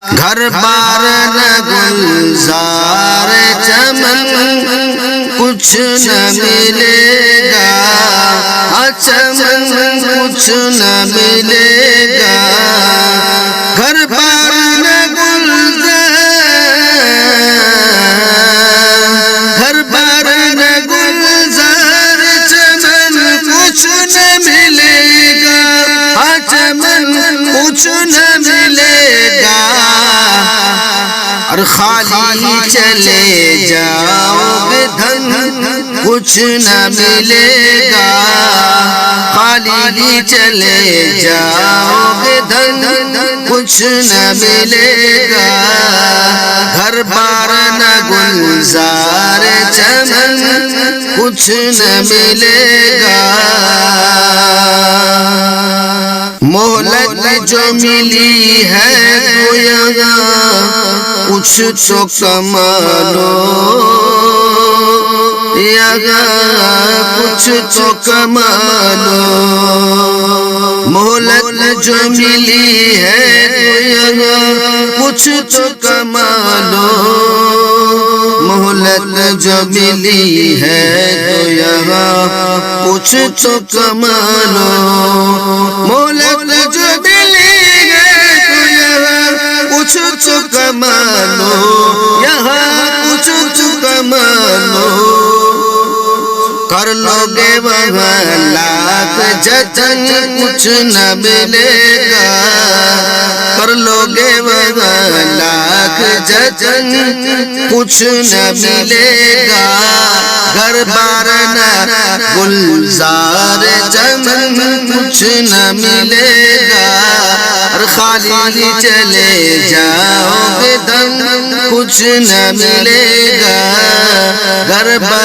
گھر بار نہ گلزار چمن کچھ نہ ملے گا، چمن کچھ نہ ملے گا، گھر بار نہ گلزار، گھر بار نہ گلزار چمن کچھ نہ ملے گا، چمن کچھ نہ ملے گا، اور خالی چلے جاؤ گے دھن کچھ نہ ملے گا، خالی چلے جاؤ گے دھن کچھ نہ ملے گا، گھر بار نہ گلزار چمن کچھ نہ ملے گا، مہلت جو ملی ہے تو یہاں کچھ تو کما لو، یہاں کچھ تو کما لو، مہلت جو ملی ہے تو یہاں کچھ تو کما لو، مہلت جو ملی ہے تو یہاں کچھ تو کما لو، مہلت جو ملی ہے تو یہاں کچھ تو کما لو، یہاں کچھ تو کما لو، کر لو گے وہاں لاکھ جتن کچھ نہ ملے گا، کر لو گے وہاں لاکھ جتن کچھ نہ ملے گا، گھر بار نہ گلزار چمن کچھ نہ ملے گا، اور خالی چلے جاؤ گے دم کچھ نہ ملے گا، گھر بار